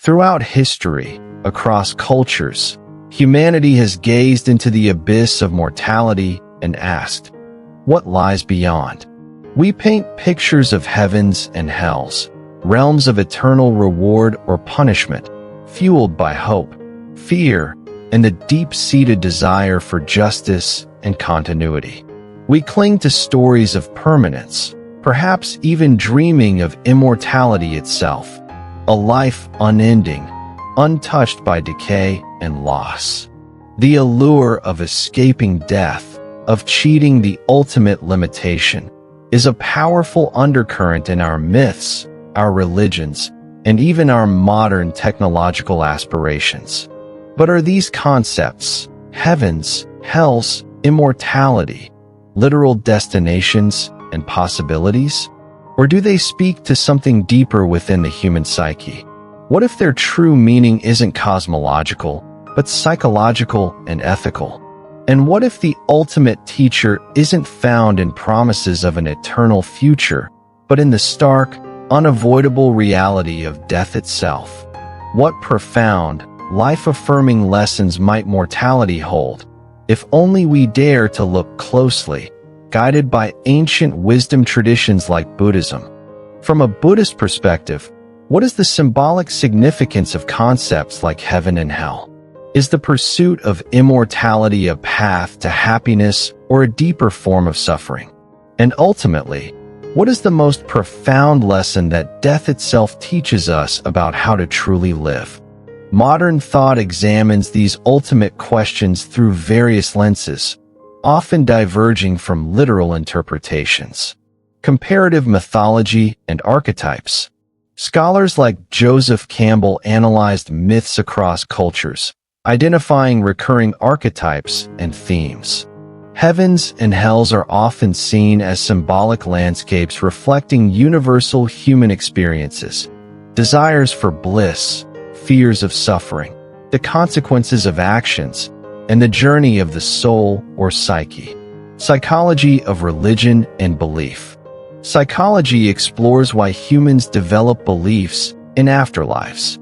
Throughout history, across cultures, humanity has gazed into the abyss of mortality and asked, what lies beyond? We paint pictures of heavens and hells, realms of eternal reward or punishment, fueled by hope, fear, and the deep-seated desire for justice and continuity. We cling to stories of permanence, perhaps even dreaming of immortality itself, a life unending, untouched by decay and loss. The allure of escaping death, of cheating the ultimate limitation, is a powerful undercurrent in our myths, our religions, and even our modern technological aspirations. But are these concepts, heavens, hells, immortality, literal destinations and possibilities? Or do they speak to something deeper within the human psyche? What if their true meaning isn't cosmological, but psychological and ethical? And what if the ultimate teacher isn't found in promises of an eternal future, but in the stark, unavoidable reality of death itself? What profound, life-affirming lessons might mortality hold, if only we dare to look closely, guided by ancient wisdom traditions like Buddhism? From a Buddhist perspective, what is the symbolic significance of concepts like heaven and hell? Is the pursuit of immortality a path to happiness or a deeper form of suffering? And ultimately, what is the most profound lesson that death itself teaches us about how to truly live? Modern thought examines these ultimate questions through various lenses, often diverging from literal interpretations. Comparative mythology and archetypes. Scholars like Joseph Campbell analyzed myths across cultures, identifying recurring archetypes and themes. Heavens and hells are often seen as symbolic landscapes reflecting universal human experiences, desires for bliss, fears of suffering, the consequences of actions, and the journey of the soul or psyche. Psychology of religion and belief. Psychology explores why humans develop beliefs in afterlives.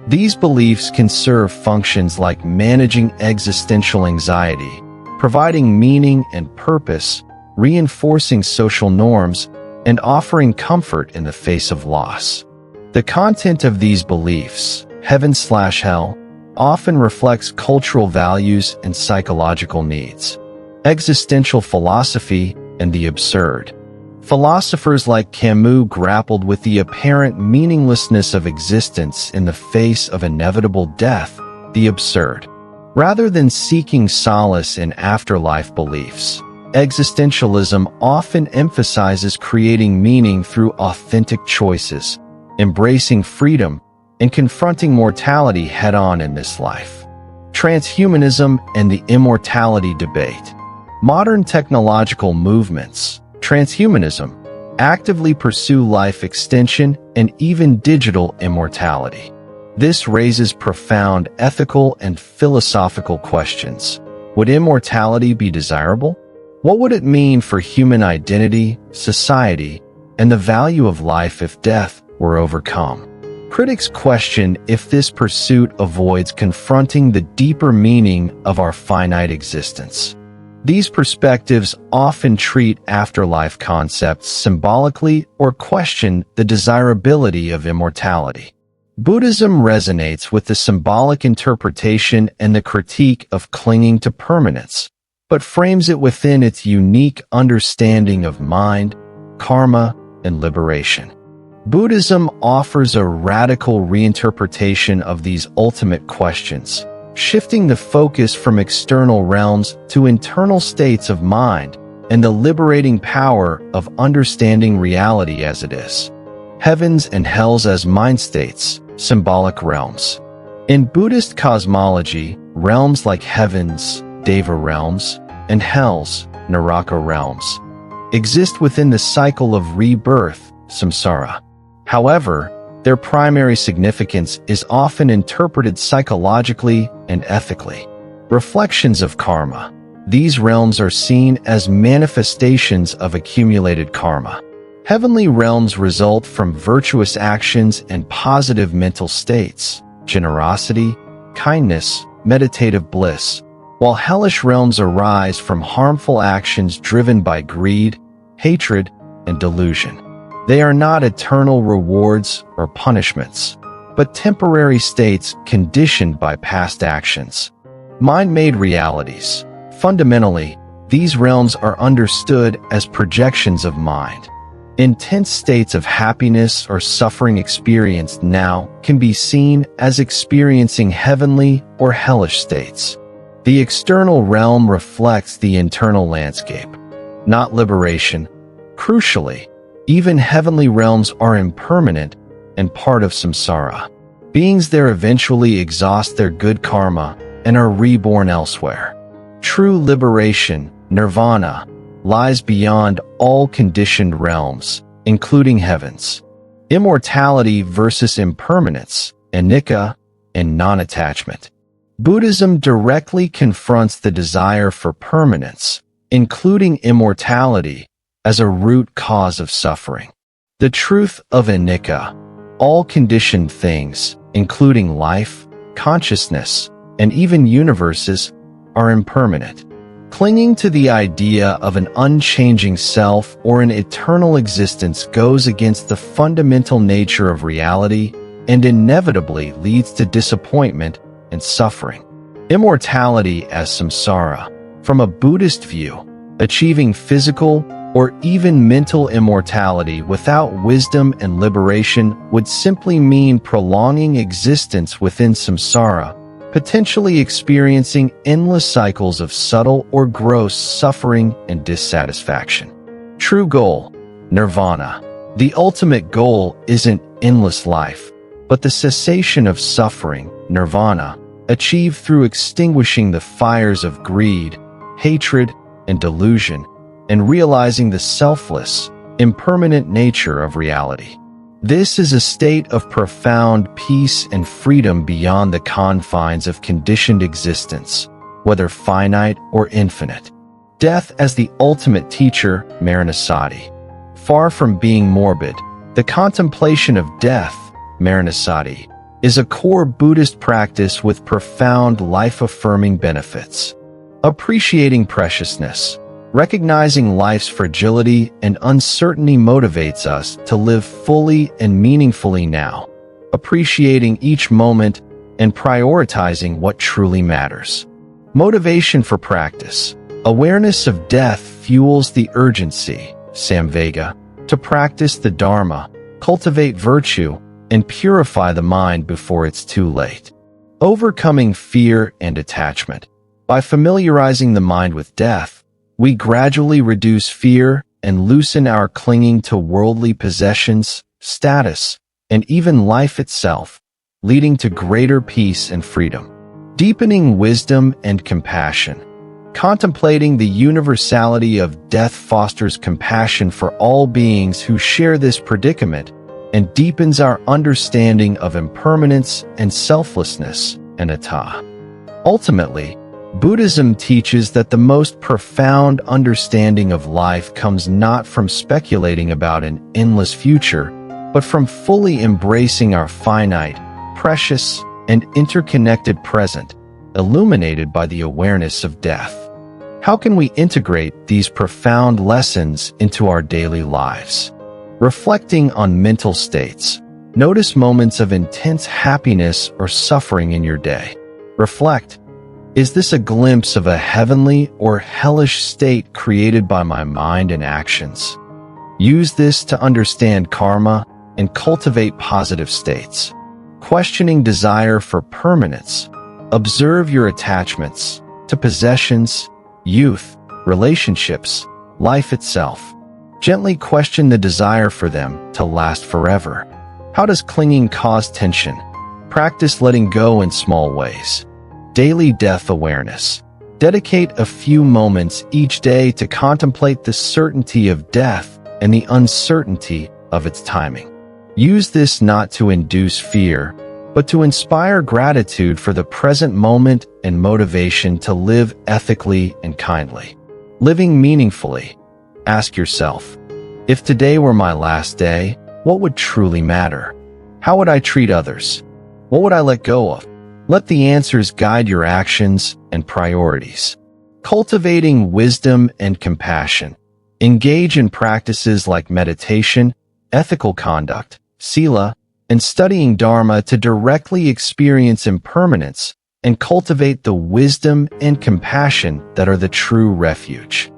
These beliefs can serve functions like managing existential anxiety, providing meaning and purpose, reinforcing social norms, and offering comfort in the face of loss. The content of these beliefs, heaven/hell, often reflects cultural values and psychological needs. Existential philosophy and the absurd. Philosophers like Camus grappled with the apparent meaninglessness of existence in the face of inevitable death, the absurd. Rather than seeking solace in afterlife beliefs, existentialism often emphasizes creating meaning through authentic choices, embracing freedom, and confronting mortality head-on in this life. Transhumanism and the immortality debate. Modern technological movements, transhumanism, actively pursue life extension and even digital immortality. This raises profound ethical and philosophical questions. Would immortality be desirable? What would it mean for human identity, society, and the value of life if death were overcome? Critics question if this pursuit avoids confronting the deeper meaning of our finite existence. These perspectives often treat afterlife concepts symbolically or question the desirability of immortality. Buddhism resonates with the symbolic interpretation and the critique of clinging to permanence, but frames it within its unique understanding of mind, karma, and liberation. Buddhism offers a radical reinterpretation of these ultimate questions, shifting the focus from external realms to internal states of mind and the liberating power of understanding reality as it is. Heavens and hells as mind states, symbolic realms. In Buddhist cosmology, realms like heavens, Deva realms, and hells, Naraka realms, exist within the cycle of rebirth, samsara. However, their primary significance is often interpreted psychologically and ethically. Reflections of karma. These realms are seen as manifestations of accumulated karma. Heavenly realms result from virtuous actions and positive mental states, generosity, kindness, meditative bliss, while hellish realms arise from harmful actions driven by greed, hatred, and delusion. They are not eternal rewards or punishments, but temporary states conditioned by past actions. Mind-made realities. Fundamentally, these realms are understood as projections of mind. Intense states of happiness or suffering experienced now can be seen as experiencing heavenly or hellish states. The external realm reflects the internal landscape, not liberation. Crucially, even heavenly realms are impermanent and part of samsara. Beings there eventually exhaust their good karma and are reborn elsewhere. True liberation, nirvana, lies beyond all conditioned realms, including heavens. Immortality versus impermanence, anicca, and non-attachment. Buddhism directly confronts the desire for permanence, including immortality, as a root cause of suffering. The truth of anicca, all conditioned things, including life, consciousness, and even universes, are impermanent. Clinging to the idea of an unchanging self or an eternal existence goes against the fundamental nature of reality and inevitably leads to disappointment and suffering. Immortality as samsara. From a Buddhist view, achieving physical or even mental immortality without wisdom and liberation would simply mean prolonging existence within samsara, potentially experiencing endless cycles of subtle or gross suffering and dissatisfaction. True goal, nirvana. The ultimate goal isn't endless life, but the cessation of suffering, nirvana, achieved through extinguishing the fires of greed, hatred, and delusion, and realizing the selfless, impermanent nature of reality. This is a state of profound peace and freedom beyond the confines of conditioned existence, whether finite or infinite. Death as the ultimate teacher, Maranasati. Far from being morbid, the contemplation of death, Maranasati, is a core Buddhist practice with profound life-affirming benefits. Appreciating preciousness. Recognizing life's fragility and uncertainty motivates us to live fully and meaningfully now, appreciating each moment and prioritizing what truly matters. Motivation for practice. Awareness of death fuels the urgency, samvega, to practice the Dharma, cultivate virtue, and purify the mind before it's too late. Overcoming fear and attachment. By familiarizing the mind with death, we gradually reduce fear and loosen our clinging to worldly possessions, status, and even life itself, leading to greater peace and freedom. Deepening wisdom and compassion. Contemplating the universality of death fosters compassion for all beings who share this predicament and deepens our understanding of impermanence and selflessness, anatta. Ultimately, Buddhism teaches that the most profound understanding of life comes not from speculating about an endless future, but from fully embracing our finite, precious, and interconnected present, illuminated by the awareness of death. How can we integrate these profound lessons into our daily lives? Reflecting on mental states. Notice moments of intense happiness or suffering in your day. Reflect. Is this a glimpse of a heavenly or hellish state created by my mind and actions? Use this to understand karma and cultivate positive states. Questioning desire for permanence. Observe your attachments to possessions, youth, relationships, life itself. Gently question the desire for them to last forever. How does clinging cause tension? Practice letting go in small ways. Daily death awareness. Dedicate a few moments each day to contemplate the certainty of death and the uncertainty of its timing. Use this not to induce fear, but to inspire gratitude for the present moment and motivation to live ethically and kindly. Living meaningfully. Ask yourself, if today were my last day, what would truly matter? How would I treat others? What would I let go of? Let the answers guide your actions and priorities. Cultivating wisdom and compassion. Engage in practices like meditation, ethical conduct, sila, and studying Dharma to directly experience impermanence and cultivate the wisdom and compassion that are the true refuge.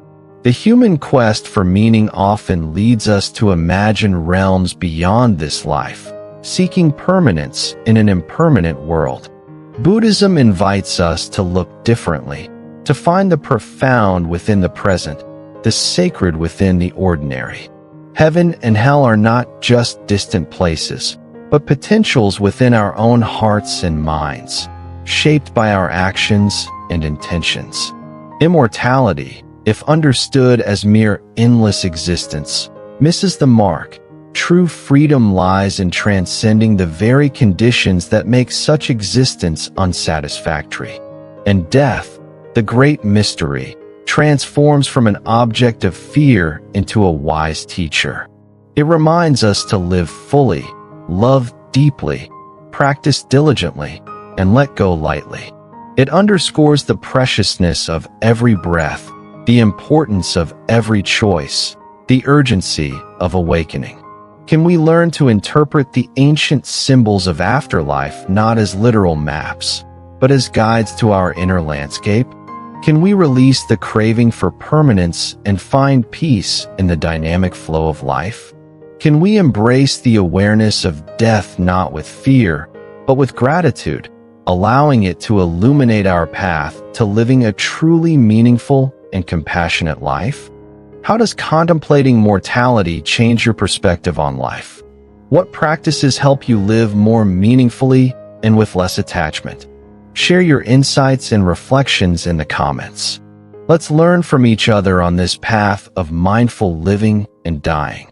The human quest for meaning often leads us to imagine realms beyond this life, seeking permanence in an impermanent world. Buddhism invites us to look differently, to find the profound within the present, the sacred within the ordinary. Heaven and hell are not just distant places, but potentials within our own hearts and minds, shaped by our actions and intentions. Immortality, if understood as mere endless existence, misses the mark. True freedom lies in transcending the very conditions that make such existence unsatisfactory. And death, the great mystery, transforms from an object of fear into a wise teacher. It reminds us to live fully, love deeply, practice diligently, and let go lightly. It underscores the preciousness of every breath, the importance of every choice, the urgency of awakening. Can we learn to interpret the ancient symbols of afterlife not as literal maps, but as guides to our inner landscape? Can we release the craving for permanence and find peace in the dynamic flow of life? Can we embrace the awareness of death not with fear, but with gratitude, allowing it to illuminate our path to living a truly meaningful and compassionate life? How does contemplating mortality change your perspective on life? What practices help you live more meaningfully and with less attachment? Share your insights and reflections in the comments. Let's learn from each other on this path of mindful living and dying.